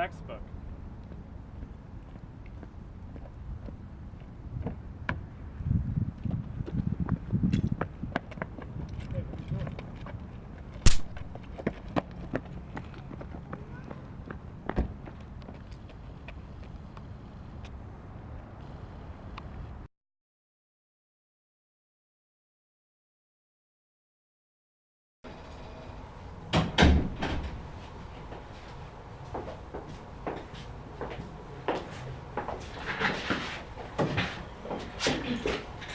textbook.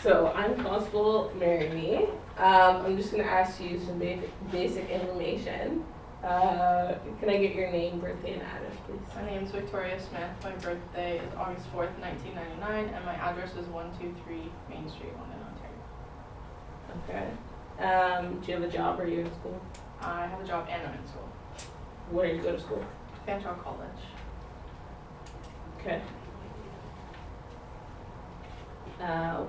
So I'm Constable Mary Me. I'm just gonna ask you some basic information. Can I get your name, birthday, and address, please? My name is Victoria Smith. My birthday is August 4th, 1999, and my address is 123 Main Street, London, Ontario. Okay. Do you have a job or are you in school? I have a job and I'm in school. Where do you go to school? Fanshawe College. Okay.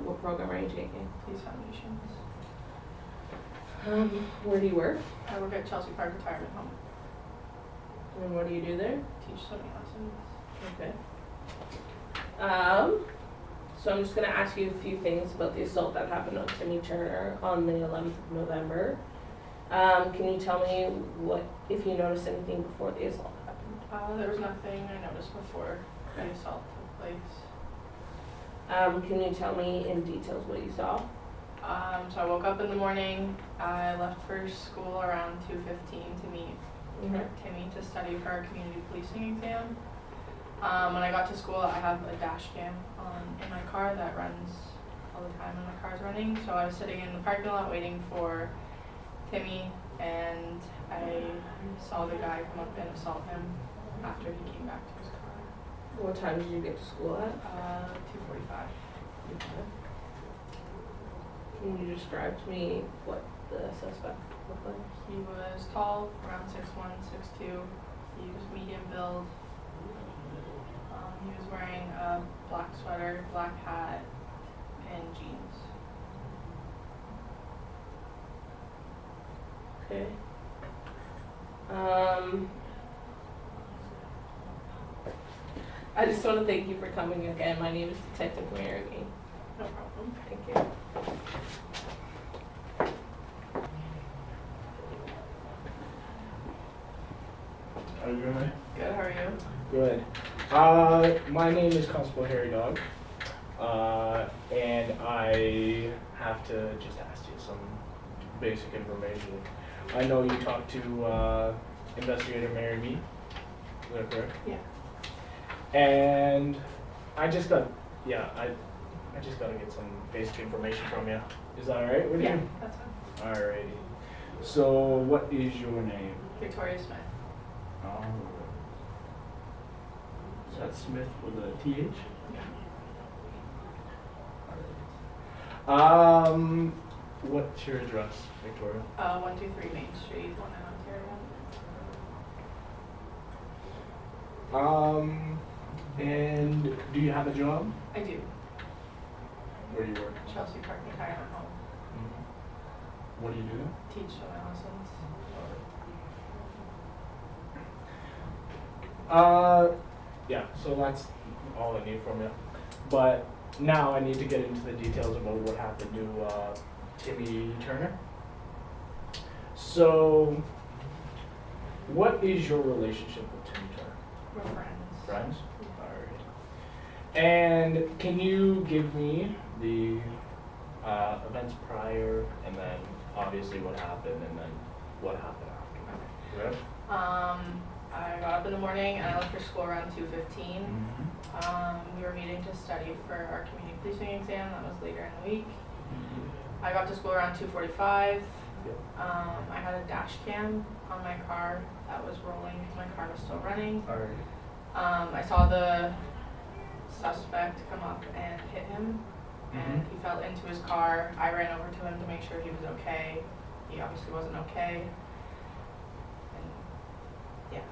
What program are you taking? These foundations. Where do you work? I work at Chelsea Park Retirement Home. And what do you do there? Teach swimming lessons. Okay. So I'm just gonna ask you a few things about the assault that happened on Timmy Turner on the 11th of November. Can you tell me if you noticed anything before the assault happened? There was nothing I noticed before the assault took place. Can you tell me in details what you saw? So I woke up in the morning. I left for school around 2:15 to meet Timmy to study for our community policing exam. When I got to school, I have a dash cam in my car that runs all the time when my car's running. So I was sitting in the parking lot waiting for Timmy, and I saw the guy come up and assault him after he came back to his car. What time did you get to school at? 2:45. Can you describe to me what the suspect looked like? He was tall, around 6'1", 6'2". He was medium build. He was wearing a black sweater, black hat, and jeans. Okay. I just want to thank you for coming again. My name is Detective Mary. No problem. Thank you. How you doing? Good, how are you? Good. My name is Constable Harry Dog, and I have to just ask you some basic information. I know you talked to Investigator Mary Me. Is that correct? Yeah. And I just got to get some basic information from you. Is that all right with you? Yeah, that's fine. Alrighty. So, what is your name? Victoria Smith. Is that Smith with a TH? What's your address, Victoria? 123 Main Street, London, Ontario. And do you have a job? I do. Where do you work? Chelsea Park Retirement Home. What do you do? Teach swimming lessons. Yeah, so that's all I need from you. But now I need to get into the details about what happened to Timmy Turner. So, what is your relationship with Timmy Turner? We're friends. Friends? Alright. And can you give me the events prior, and then obviously what happened, and then what happened after? Okay. Yeah? I got up in the morning and I left for school around 2:15. We were meeting to study for our community policing exam. That was later in the week. I got to school around 2:45. I had a dash cam on my car that was rolling. My car was still running. Alright. I saw the suspect come up and hit him, and he fell into his car. I ran over to him to make sure he was okay. He obviously wasn't okay. And yeah.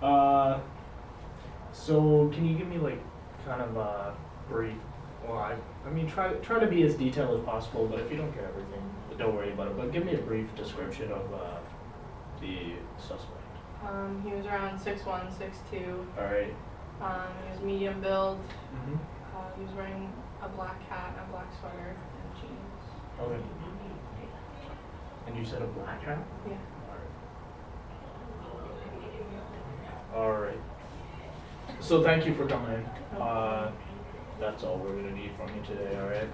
Alright. So can you give me like kind of a brief? Well, I mean try to be as detailed as possible, but if you don't get everything, don't worry about it. But give me a brief description of the suspect. He was around 6'1", 6'2". Alright. He was medium build. Mm-hmm. He was wearing a black hat, a black sweater, and jeans. Okay. And you said a black hat? Yeah. Alright. So thank you for coming. That's all we're gonna need from you today, alright? Okay.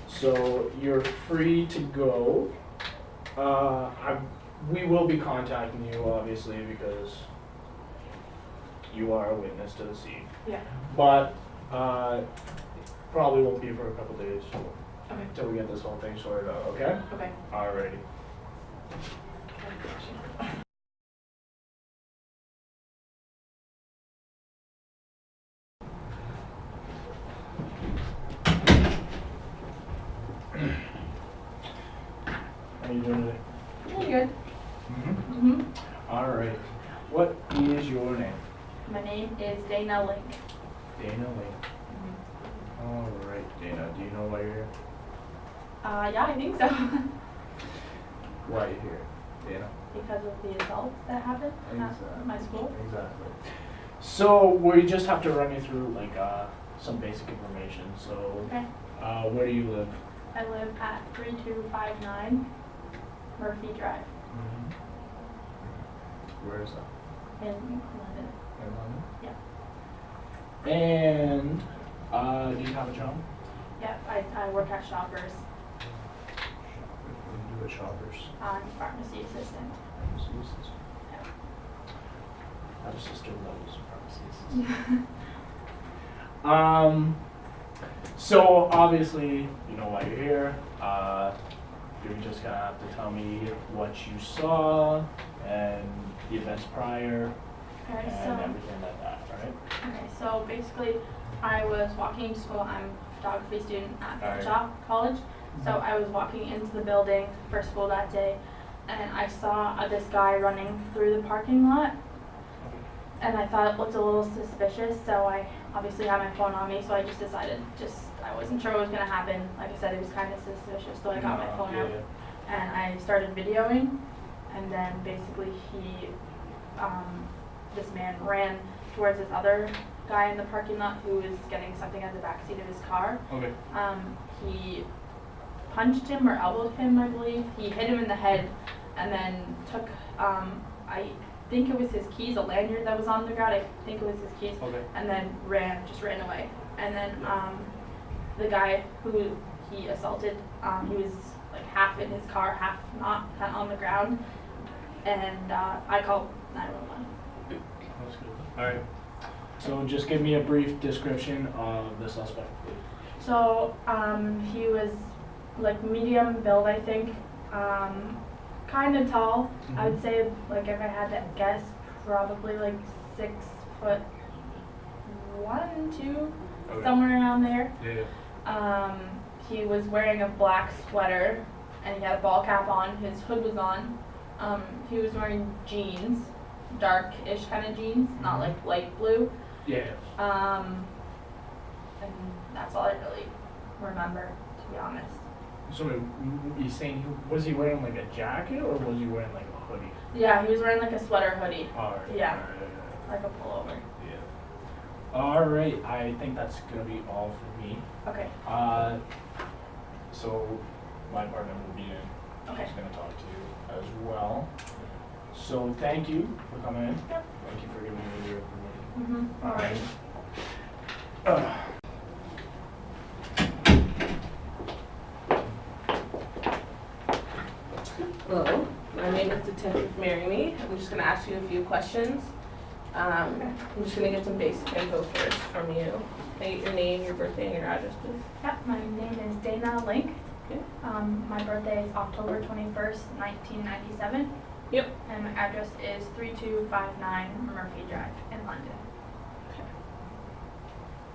So you're free to go. We will be contacting you obviously because you are a witness to the scene. Yeah. But probably won't be for a couple days Okay. until we get this whole thing sorted out, okay? Okay. Alrighty. How you doing today? Pretty good. Mm-hmm. Alright. What is your name? My name is Dana Link. Dana Link. Alright, Dana. Do you know why you're here? Yeah, I think so. Why are you here, Dana? Because of the assault that happened at my school. Exactly. So we just have to run you through like some basic information. So Okay. where do you live? I live at 3259 Murphy Drive Where is that? in London. In London? Yeah. And do you have a job? Yeah, I work at Shoppers. What do you do at Shoppers? I'm pharmacy assistant. Pharmacy assistant. I have a sister who loves pharmacy assistant. So obviously, you know why you're here. You're just gonna have to tell me what you saw and the events prior Okay, and everything like that, alright? Okay, so basically, I was walking to school. I'm a photography student at Alright. Shaw College. So I was walking into the building for school that day, and I saw this guy running through the parking lot. And I thought it looked a little suspicious, so I obviously had my phone on me, so I just decided, I wasn't sure what was going to happen. Like I said, it was kind of suspicious, so I got my phone out and I started videoing. And then basically this man ran towards this other guy in the parking lot who was getting something out of the backseat of his car. Okay. He punched him or elbowed him, I believe. He hit him in the head and then took, I think it was his keys, a lanyard that was on the ground. I think it was his keys. Okay. And then just ran away. And then the guy who he assaulted, he was like half in his car, half not, kind of on the ground. And I called 911. That's good. Alright. So just give me a brief description of the suspect, please. So he was like medium build, I think. Kind of tall. I would say, like, if I had to guess, probably like 6'1", 2", Okay. somewhere around there. Yeah. He was wearing a black sweater and he had a ball cap on. His hood was on. He was wearing jeans, dark-ish kind of jeans, not like light blue. Yeah. And that's all I really remember, to be honest. So he's saying, was he wearing like a jacket or was he wearing like a hoodie? Yeah, he was wearing like a sweater hoodie, Alright. Yeah. Alright. like a pullover. Yeah. Alright, I think that's gonna be all for me. Okay. So my partner will be in. Okay. She's gonna talk to you as well. So thank you for coming in. Yep. Thank you for giving me your information. All right. Hello, my name is Detective Mary Me. I'm just gonna ask you a few questions. I'm just gonna get some basic info first from you. Can I get your name, your birthday, and your address, please? Yeah, my name is Dana Link. Okay. My birthday is October 21st, 1997. Yep. And my address is 3259 Murphy Drive in London.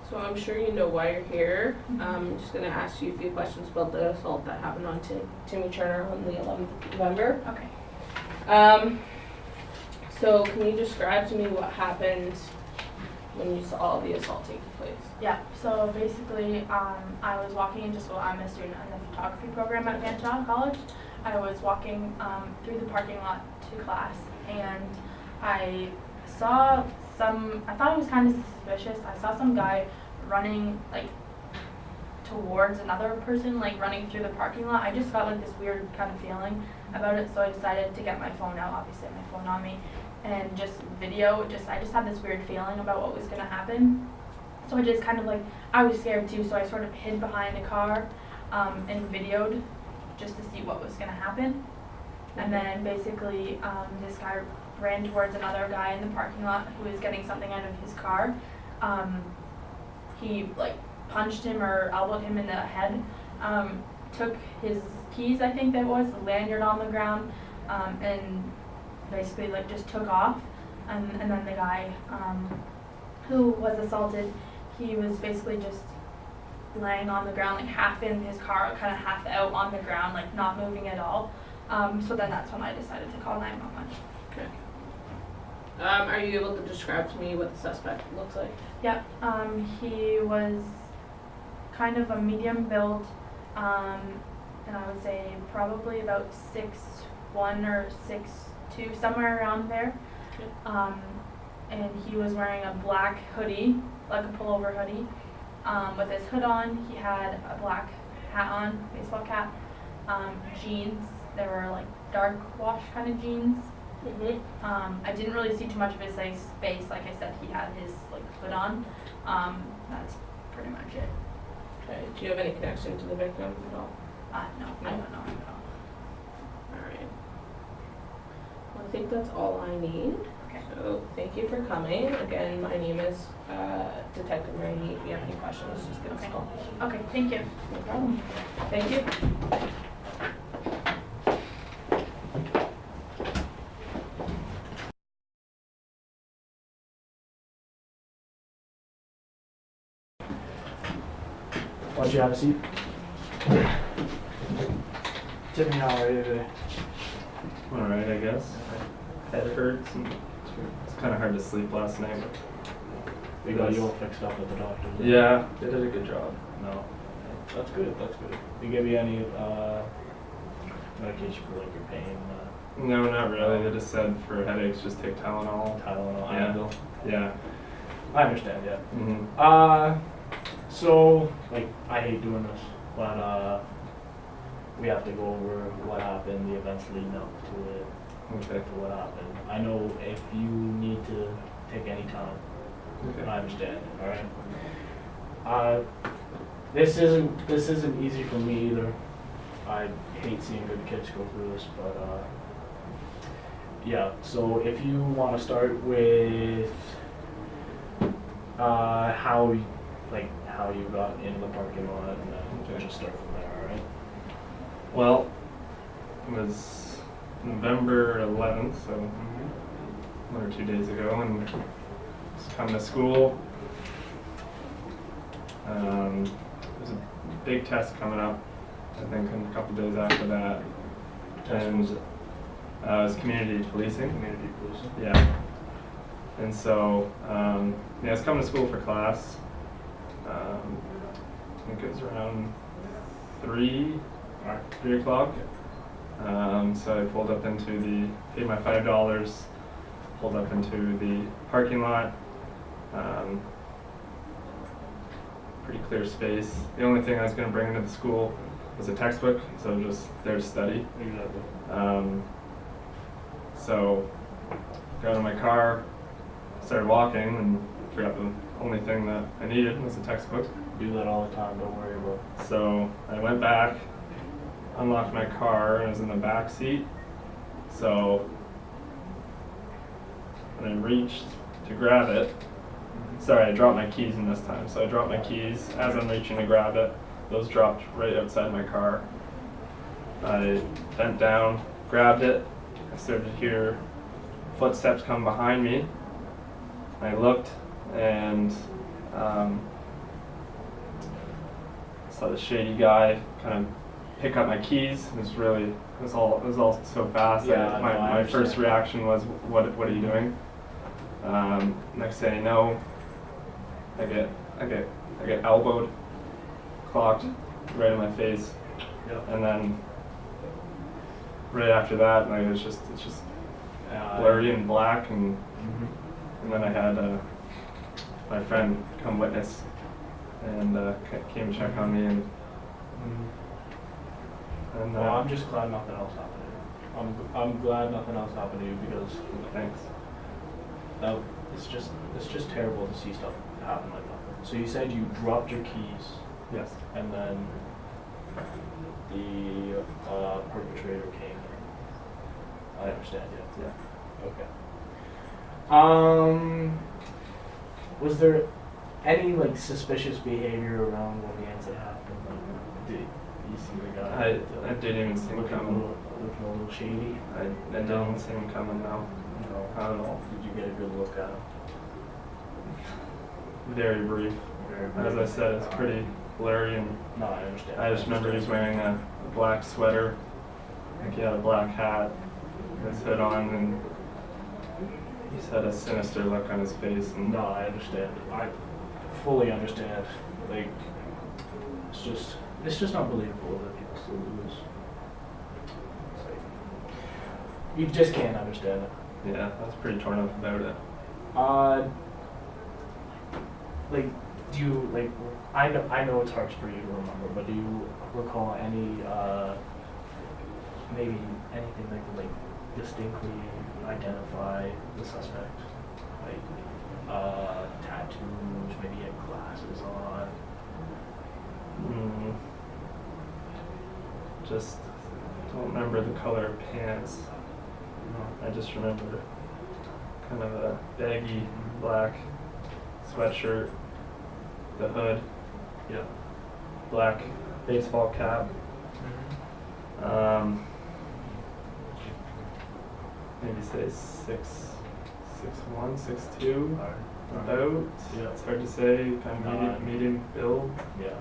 So I'm sure you know why you're here. I'm just gonna ask you a few questions about the assault that happened on Timmy Turner on the 11th of November. Okay. So can you describe to me what happened when you saw the assault take place? Yeah, so basically, I was walking into school. I'm a student in the photography program at Fanshawe College. I was walking through the parking lot to class, and I saw I thought it was kind of suspicious. I saw some guy running like towards another person, like running through the parking lot. I just got like this weird kind of feeling about it, so I decided to get my phone out, obviously I had my phone on me, and just video. I just had this weird feeling about what was gonna happen. So I just kind of like, I was scared too, so I sort of hid behind a car and videoed just to see what was gonna happen. And then basically, this guy ran towards another guy in the parking lot who was getting something out of his car. He like punched him or elbowed him in the head, took his keys, I think that was, the lanyard on the ground, and basically like just took off. And then the guy who was assaulted, he was basically just laying on the ground, like half in his car, kind of half out on the ground, like not moving at all. So then that's when I decided to call 911. Okay. Are you able to describe to me what the suspect looks like? Yep, he was kind of a medium build, and I would say probably about 6'1" or 6'2", somewhere around there. Okay. And he was wearing a black hoodie, like a pullover hoodie, with his hood on. He had a black hat on, baseball cap, jeans. They were like dark wash kind of jeans. Mm-hmm. I didn't really see too much of his face. Like I said, he had his like hood on. That's pretty much it. Okay. Do you have any connection to the victim at all? No, I don't know him at all. Alright. Well, I think that's all I need. Okay. So thank you for coming. Again, my name is Detective Marie. If you have any questions, just give us a Okay. call. Okay, thank you. No problem. Thank you. Why don't you have a seat? Timmy, how are you today? Alright, I guess. Head hurts and it's kind of hard to sleep last night. We got you all fixed up with the doctor. Yeah, they did a good job. No. That's good, that's good. They give you any medication for like your pain? No, not really. They just said for headaches, just take Tylenol. Tylenol, Yeah. Advil? Yeah. I understand, yeah. Mm-hmm. So, like, I hate doing this, but we have to go over what happened, the events leading up to it, Okay. to what happened. I know if you need to take any time, Okay. I understand, alright? This isn't easy for me either. I hate seeing good kids go through this, but yeah, so if you want to start with how you got into the parking lot, and then Okay. just start from there, alright? Well, it was November 11th, so 1 or 2 days ago, and was coming to school. There's a big test coming up, I think, in a couple days after that. Test was it? It was community policing. Community policing? Yeah. And so, yeah, I was coming to school for class. I think it was around 3 o'clock. So I pulled up into paid my $5, pulled up into the parking lot. Pretty clear space. The only thing I was going to bring into the school was a textbook, so just there to study. Exactly. So got in my car, started walking, and forgot the only thing that I needed was a textbook. Do that all the time, don't worry about it. So I went back, unlocked my car, and I was in the back seat. So when I reached to grab it, sorry, I dropped my keys in this time. So I dropped my keys as I'm reaching to grab it. Those dropped right outside my car. I bent down, grabbed it. I started to hear footsteps come behind me. I looked and saw the shady guy kind of pick up my keys. It was all so fast. Yeah, that no, I my understand. first reaction was, what are you doing? Next thing I know, I get elbowed, clocked right in my face, Yep. and then right after that, like it's just blurry and black, and Mhm. then I had my friend come witness and came to check on me, and Well, I'm just glad nothing else happened to you. I'm glad nothing else happened to you because thanks. it's just terrible to see stuff happen like that. So you said you dropped your keys Yes. and then the perpetrator came. I understand. Yeah. Okay. Was there any like suspicious behavior around when the incident happened? Like, did you see the guy? I didn't even see him coming. Looking a little shady. I didn't see him coming now. No. Not at all. Did you get a good look at him? Very brief. As I said, it's pretty blurry, and No, I understand. I just remember he was wearing a black sweater. I think he had a black hat, his hood on, and he just had a sinister look on his face. And No, I understand. I fully understand. Like, it's just unbelievable that people still do this. It's like, you just can't understand it. yeah, I was pretty torn up about it. Like, do you like? I know it's hard for you to remember, but do you recall any maybe anything that could like distinctly identify the suspect? Like tattoos, maybe he had glasses on. Mm. Just don't remember the color of pants. I just remember kind of a baggy black sweatshirt, the hood, Yeah. black baseball cap, maybe say 6'1", 6'2", about. Yeah. It's hard to say, kind of medium build. Yeah.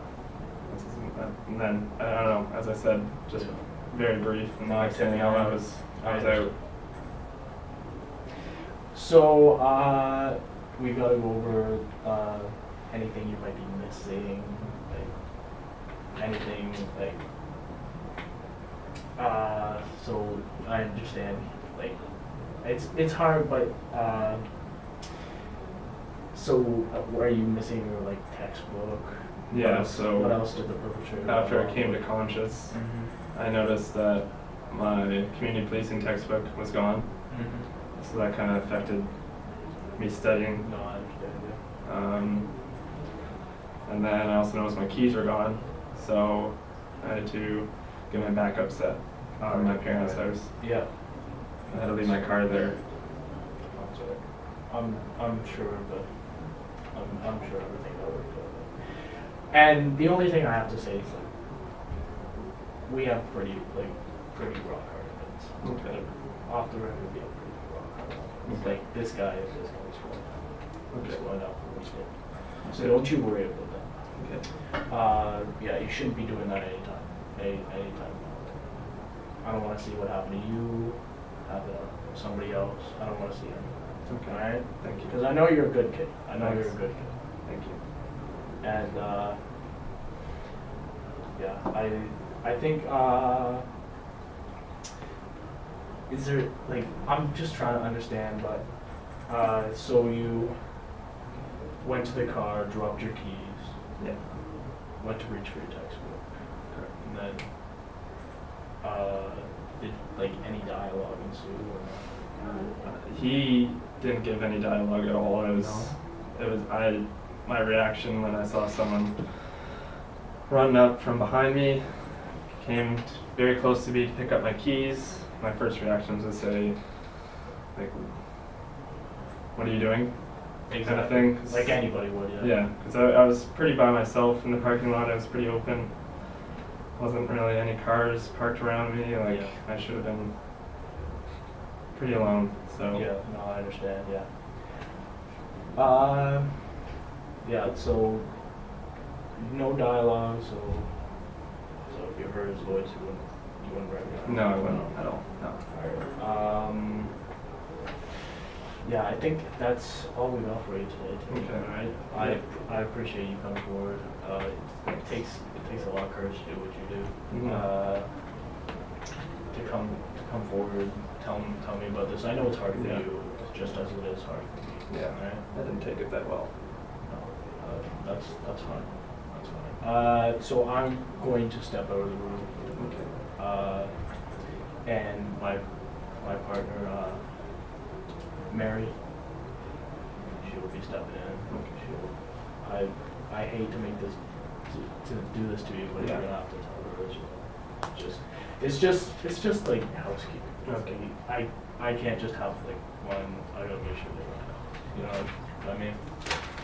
And then, I don't know, as I said, just very brief, and No, I next thing I know, I was out. So, we gotta go over anything you might be missing, like anything like. So I understand, like, it's hard, but so are you missing your like textbook? Yeah, so what else did the perpetrator? after I came to conscious, I noticed that my community policing textbook was gone, so that kind of affected me studying. No, I understand. And then I also noticed my keys were gone, so I had to get my backup set from my parents' house. Yeah. I had to leave my car there. I'm sorry. I'm sure, but I'm sure everything will work out. And the only thing I have to say is like we have pretty rock hard events. Okay. Like, off the record, we have pretty rock hard events. Okay. Like this guy is just going Okay. out for this day. So don't you worry about that. Okay. Yeah, you shouldn't be doing that anytime. Anytime. I don't want to see what happened to you, happen to somebody else. I don't want to see anything. Okay. All right? Thank you. Because I know you're a good kid. I know Thanks. you're a good kid. Thank you. And yeah, I think is there like I'm just trying to understand, but so you went to the car, dropped your keys, Yeah. went to reach for your textbook, Correct. and then did like any dialogue ensue or He didn't give any dialogue at all. My reaction when I saw someone run up from behind me, came very close to me to pick up my keys. My first reaction was to say, like, "What are you doing?" Kind of thing. 'Cause- like anybody would, yeah. Yeah, because I was pretty by myself in the parking lot. I was pretty open. Wasn't really any cars parked around me. Like, Yeah. I should have been pretty alone. So Yeah, no, I understand, yeah. Yeah, so no dialogue, so if you heard his voice, you wouldn't recognize no, I him? wouldn't at all. No. Alright. Yeah, I think that's all we got for you today, Tim. Okay. Alright? I appreciate you coming forward. It takes a lot of courage to do what you do. Mhm. To come come forward, tell me about this. I know it's hard for Yeah. you, just as it is hard for me. Yeah. Right? I didn't take it that well. No, that's fine. That's fine. So I'm going to step out of the room. Okay. And my partner, Mary, she will be stepping in. I hate to make this, to do this to you, but you're Yeah. gonna have to tell her. It's just like housekeeping. Okay. I can't just have like one, I gotta make sure they run out. You know what I mean?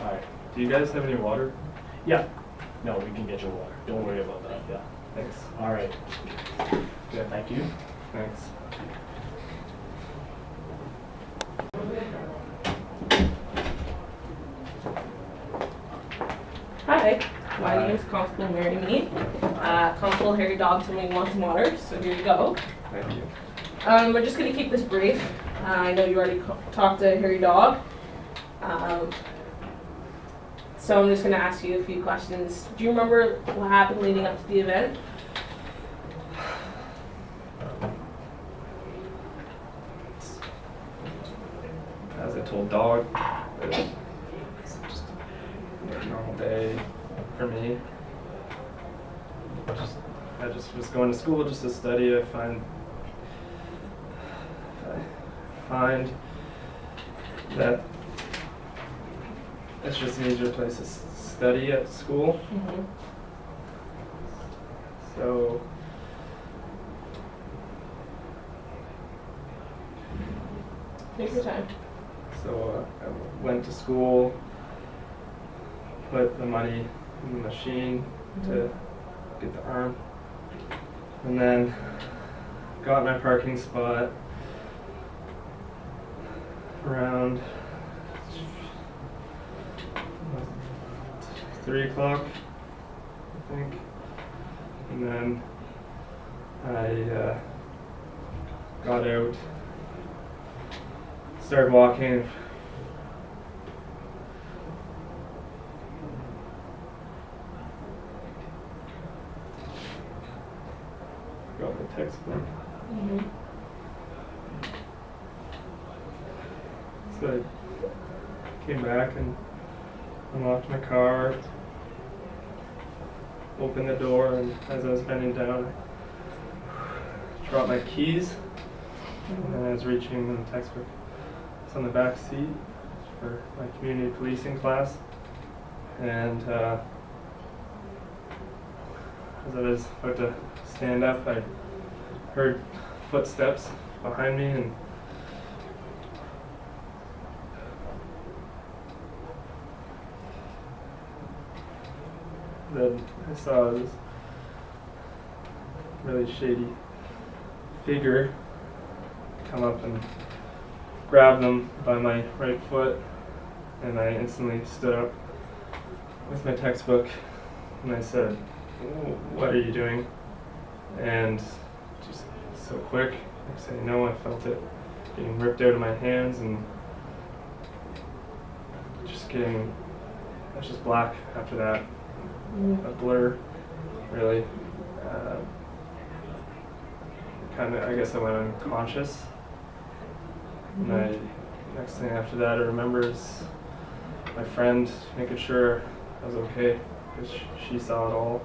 Alright. Do you guys have any water? Yeah. No, we can get you water. Don't worry about that, yeah. Thanks. Alright. Yeah. Thank you. Thanks. Hi, my Hi. name is Constable Mary Mead. Constable Harry Dog told me he wants some water, so here you go. Thank you. We're just gonna keep this brief. I know you already talked to Harry Dog. So I'm just gonna ask you a few questions. Do you remember what happened leading up to the event? As I told Dog, it's just a normal day for me. I just was going to school just to study. I find that it's just an easier place to study at school. Mm-hmm. So Take your time. I went to school, put the money in the machine to get the arm, and then got my parking spot around 3 o'clock, I think, and then I got out, started walking. Got my textbook. Mm-hmm. So I came back and unlocked my car, opened the door, and as I was bending down, I dropped my keys. And I was reaching the textbook. It's on the back seat for my community policing class. And as I was about to stand up, I heard footsteps behind me, and then I saw this really shady figure come up and grab them by my right foot, and I instantly stood up with my textbook and I said, "What are you doing?" And just so quick, next thing you know, I felt it getting ripped out of my hands and it was just black after that. A blur, really. I guess I went unconscious. And next thing after that I remember is my friend making sure I was okay, because she saw it all.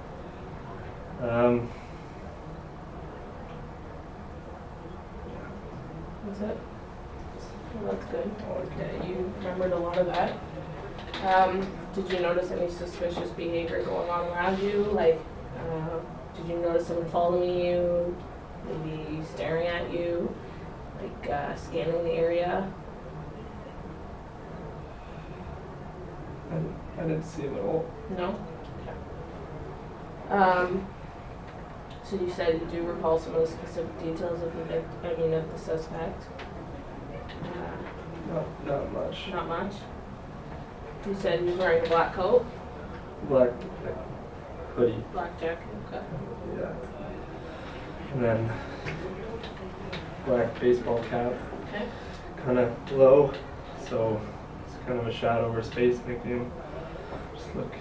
That's it? Well, that's good. All I can- Okay, you remembered a lot of that. Did you notice any suspicious behavior going on around you? Like, did you notice someone following you, maybe staring at you, like scanning the area? I didn't see it at all. No? Okay. So you said you do recall some of the specific details of of the suspect? Not much. Not much? You said he was wearing a black coat, Black hoodie, black jacket, okay. yeah. And then black baseball cap, Okay. kind of low, so it's kind of a shadow over his face, making him just look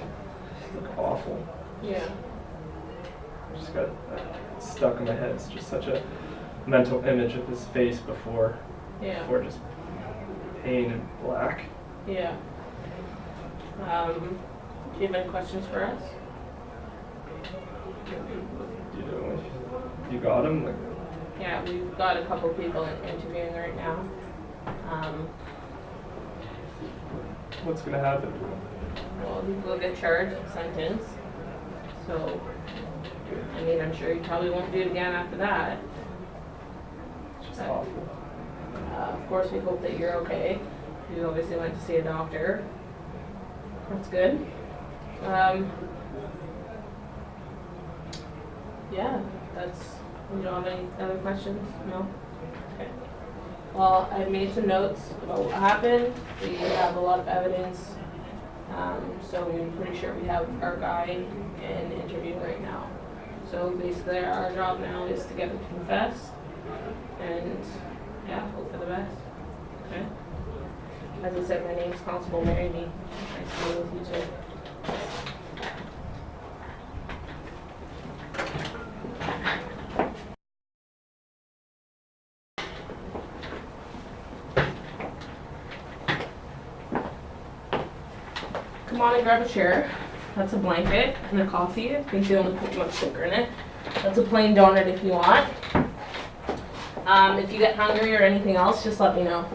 awful. Yeah. I just got stuck in my head. It's just such a mental image of his face before Yeah. just pain and black. Yeah. Do you have any questions for us? You got him? Like, Yeah, we've got a couple people interviewing right now. what's gonna happen? Well, he will get charged and sentenced. So, I mean, I'm sure he probably won't do it again after that. It's just awful. Of course, we hope that you're okay. You obviously went to see a doctor. That's good. Yeah, that's. You don't have any other questions? No? Okay. Well, I made some notes about what happened. We have a lot of evidence. So we're pretty sure we have our guy in interview right now. So basically our job now is to get him to confess and yeah, hope for the best. Okay? As I said, my name is Constable Mary B. Nice to meet with you too. Come on and grab a chair. That's a blanket and a coffee. I think you only put much sugar in it. That's a plain donut if you want. If you get hungry or anything else, just let me know.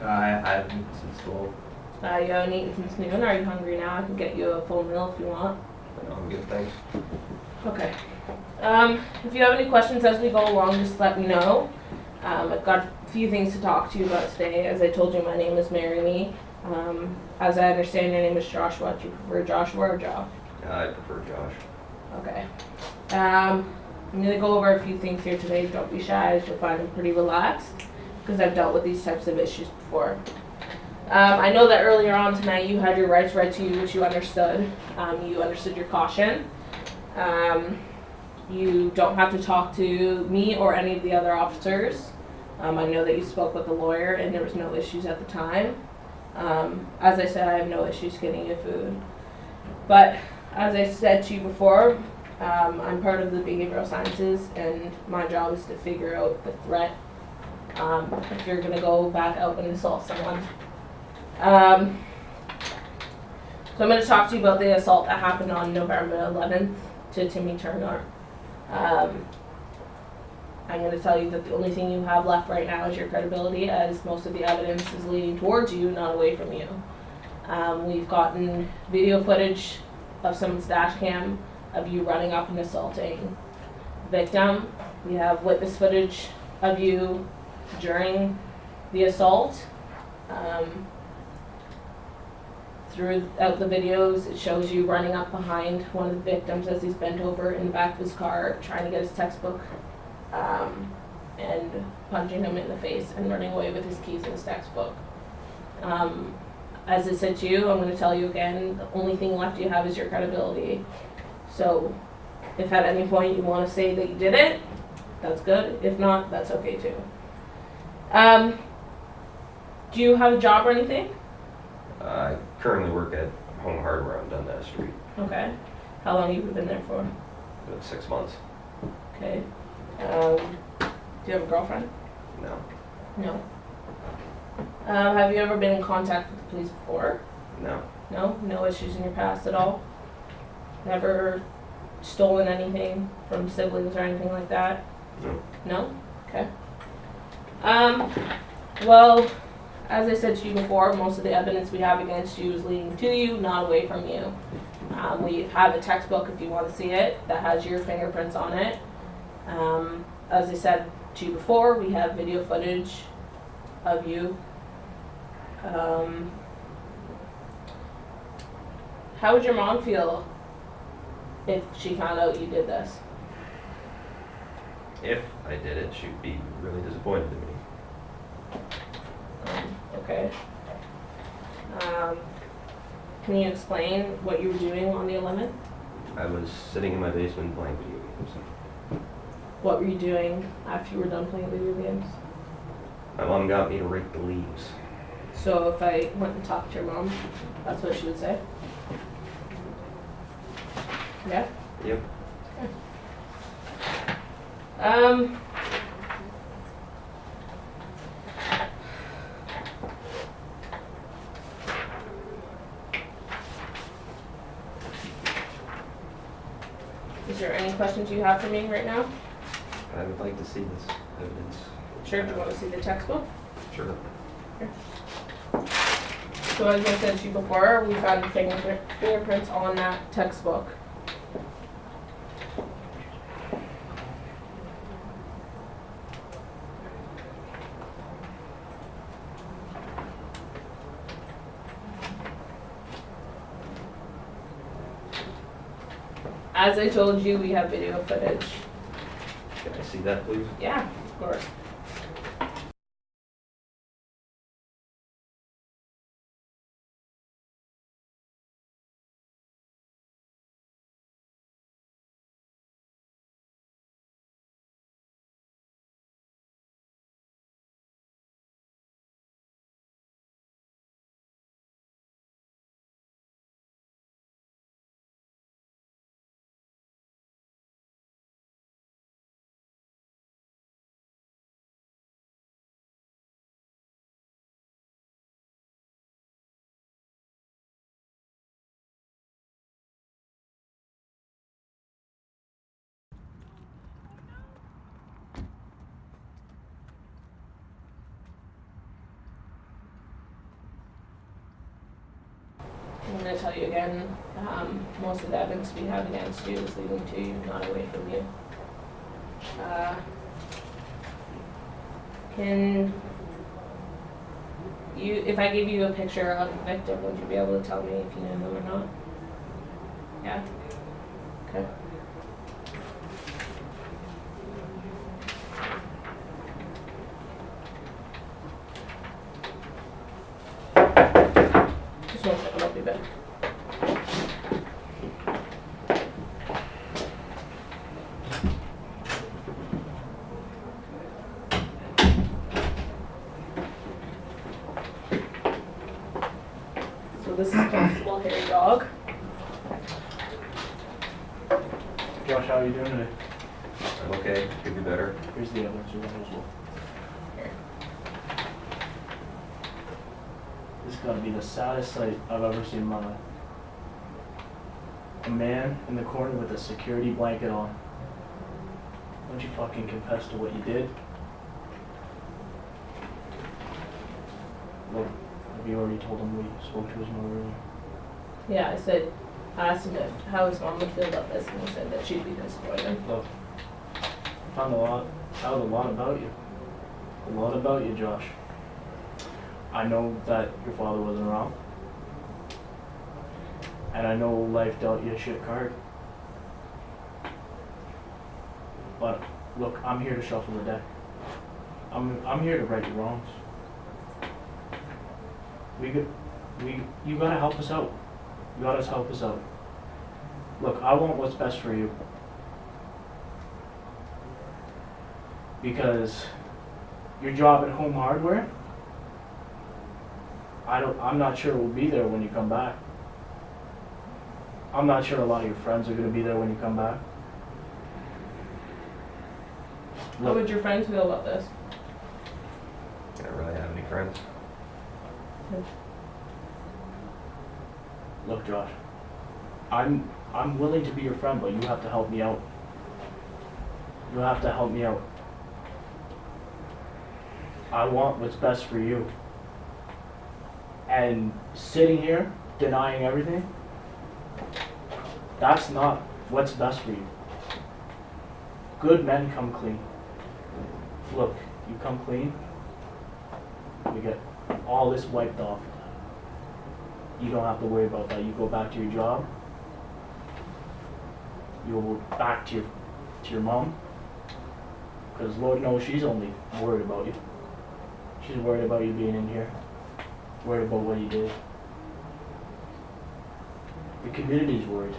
I haven't since 12. You haven't eaten since noon. Are you hungry now? I can get you a full meal if you want. I'm good, thanks. Okay. If you have any questions as we go along, just let me know. I've got a few things to talk to you about today. As I told you, my name is Mary Lee. As I understand, your name is Joshua. Do you prefer Joshua or Joe? I prefer Josh. Okay. I'm going to go over a few things here today. Don't be shy. You'll find them pretty relaxed because I've dealt with these types of issues before. I know that earlier on tonight you had your rights read to you, which you understood. You understood your caution. You don't have to talk to me or any of the other officers. I know that you spoke with the lawyer and there was no issues at the time. As I said, I have no issues getting you food. But as I said to you before, I'm part of the behavioral sciences and my job is to figure out the threat if you're going to go back out and assault someone. So I'm going to talk to you about the assault that happened on November 11th to Timmy Turner. I'm going to tell you that the only thing you have left right now is your credibility, as most of the evidence is leading towards you, not away from you. We've gotten video footage of someone's dash cam of you running up and assaulting the victim. We have witness footage of you during the assault. Throughout the videos, it shows you running up behind one of the victims as he's bent over in the back of his car, trying to get his textbook, and punching him in the face and running away with his keys and his textbook. As I said to you, I'm going to tell you again, the only thing left you have is your credibility. So if at any point you want to say that you did it, that's good. If not, that's okay too. Do you have a job or anything? I currently work at Home Hardware on Dundas Street. Okay. How long have you been there for? About 6 months. Okay. Do you have a girlfriend? No. No. Have you ever been in contact with the police before? No. No? No issues in your past at all? Never stolen anything from siblings or anything like that? No. No? Okay. Well, as I said to you before, most of the evidence we have against you is leading to you, not away from you. We have a textbook, if you want to see it, that has your fingerprints on it. As I said to you before, we have video footage of you. How would your mom feel if she found out you did this? If I did it, she'd be really disappointed in me. Okay. Can you explain what you were doing on the 11th? I was sitting in my basement playing video games. What were you doing after you were done playing video games? My mom got me to rake the leaves. So if I went and talked to your mom, that's what she would say? Yeah? Yep. there any questions you have for me right now? I would like to see this evidence. Sure, do you want to see the textbook? Sure. So as I said to you before, we found fingerprints on that textbook. As I told you, we have video footage. Can I see that, please? Yeah, of course. I'm going to tell you again, most of the evidence we have against you is leading to you, not away from you. Can you, if I gave you a picture of the victim, would you be able to tell me if you knew him or not? Yeah? Okay. Just one second, I'll be back. So this is Constable Harry Dog. Josh, how are you doing today? I'm okay, could be better. Here's the evidence you want as well. Here. This has got to be the saddest sight I've ever seen in my life. A man in the corner with a security blanket on. Don't you fucking confess to what you did? Look, have you already told him we spoke to his mother earlier? Yeah, I asked him how his mom would feel about this, and he said that she'd be disappointed. Look, I found out a lot about you. A lot about you, Josh. I know that your father wasn't around. And I know life dealt you a shit card. But look, I'm here to shuffle the deck. I'm here to right your wrongs. You gotta help us out. You gotta help us out. Look, I want what's best for you. Because your job at Home Hardware, I'm not sure we'll be there when you come back. I'm not sure a lot of your friends are gonna be there when you come back. How would your friends feel about this? I don't really have any friends. Look, Josh, I'm willing to be your friend, but you have to help me out. You have to help me out. I want what's best for you. And sitting here, denying everything, that's not what's best for you. Good men come clean. Look, you come clean, we get all this wiped off. You don't have to worry about that. You go back to your job. You go back to your mom. Because Lord knows she's only worried about you. She's worried about you being in here. Worried about what you did. The community's worried.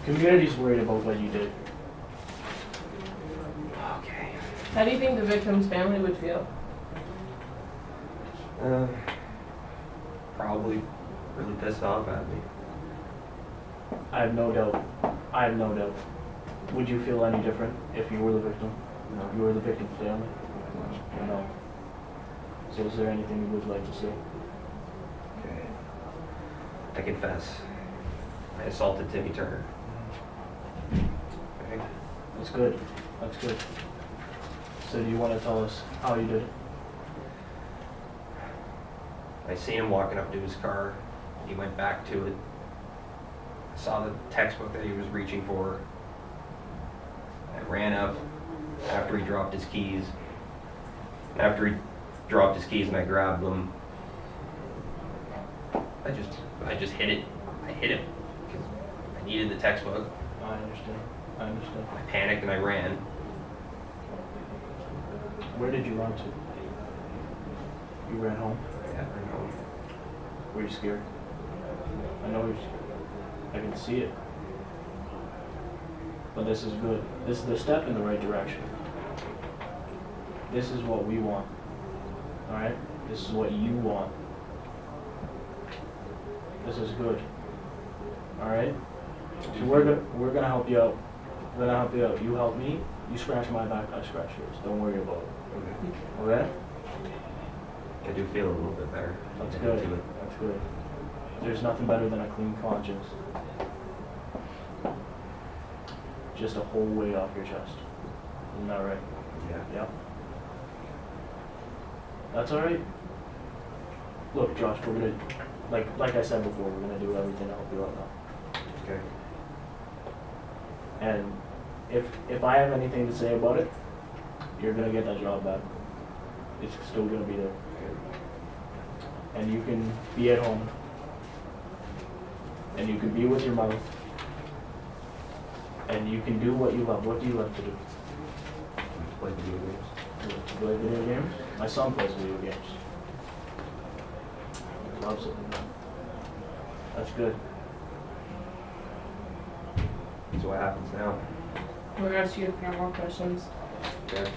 The community's worried about what you did. Okay. How do you think the victim's family would feel? Probably really pissed off at me. I have no doubt. I have no doubt. Would you feel any different if you were the victim? No. You were the victim's family? No. So is there anything you would like to say? Okay. I confess. I assaulted Timmy Turner. That's good. That's good. So do you want to tell us how you did it? I see him walking up to his car. He went back to it. I saw the textbook that he was reaching for. I ran up after he dropped his keys. And after he dropped his keys and I grabbed them, I just hit it. I hit him because I needed the textbook. I understand. I understand. I panicked and I ran. Where did you run to? You ran home? Yeah, I know. Were you scared? I know you're scared. I can see it. But this is good. This is the step in the right direction. This is what we want. Alright? This is what you want. This is good. Alright? So we're gonna help you out. We're gonna help you out. You help me, you scratch my back, I scratch yours. Don't worry about it. Okay? I do feel a little bit better. That's I good. do it. That's good. There's nothing better than a clean conscience. Just a whole weight off your chest. Isn't that right? Yeah. Yep. That's alright. Look, Josh, we're gonna, like I said before, we're gonna do everything to help you out now. Okay. And if I have anything to say about it, you're gonna get that job back. It's still gonna be there. And you can be at home. And you can be with your mother. And you can do what you love. What do you love to do? Play video games. You love to play video games? My son plays video games. He loves it. That's good. So what happens now? We're gonna ask you a few more questions. Okay.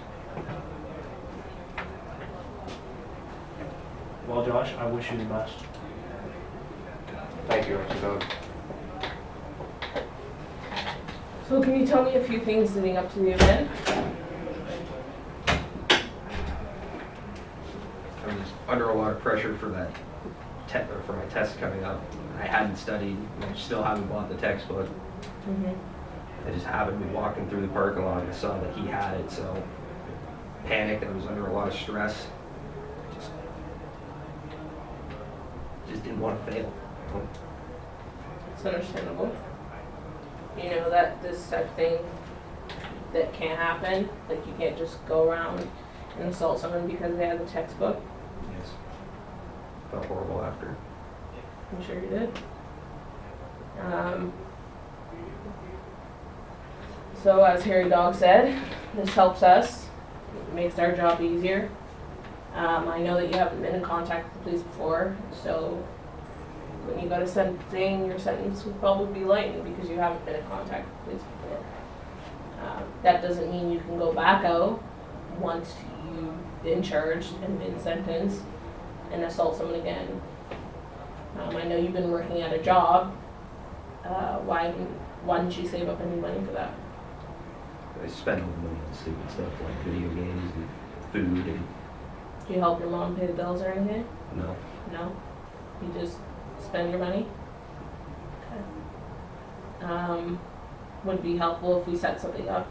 Well, Josh, I wish you the best. Thank you, Officer Doug. So can you tell me a few things leading up to the event? I was under a lot of pressure for that for my test coming up. I hadn't studied, and I still haven't bought the textbook. Mm-hmm. I just happened to be walking through the parking lot and saw that he had it, so panicked. I was under a lot of stress. Just didn't want to fail. It's understandable. You know that this type of thing that can't happen. Like you can't just go around and assault someone because they had the textbook. Yes. Felt horrible after. I'm sure you did. So as Harry Dog said, this helps us. It makes our job easier. I know that you haven't been in contact with the police before, so when you go to sentencing, your sentence will probably be lightened because you haven't been in contact with the police before. That doesn't mean you can go back out once you've been charged and been sentenced and assault someone again. I know you've been working at a job. Why didn't you save up any money for that? I spent all the money on stupid stuff like video games and food and Do you help your mom pay the bills or anything? no. No? You just spend your money? Okay. Would it be helpful if we set something up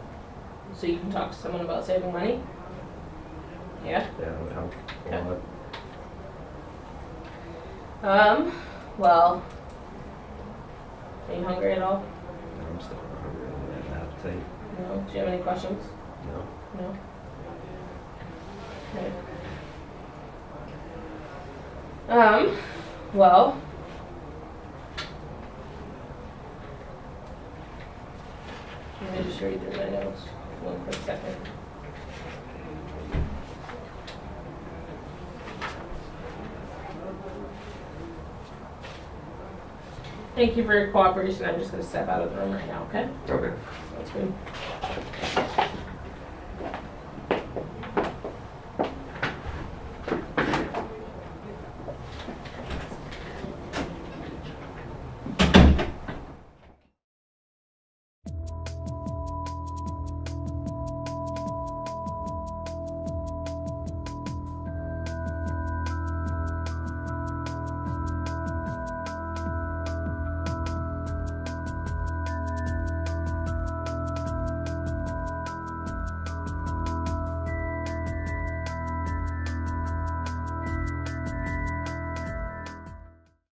so you can talk to someone about saving money? Yeah? Yeah, that would help a Okay. lot. Well, are you hungry at all? No, I'm still not hungry. I don't have an appetite. No? Do you have any questions? No. No? Okay. Well. Let me just read through my notes one quick second. Thank you for your cooperation. I'm just going to step out of the room right now, okay? Okay. That's good.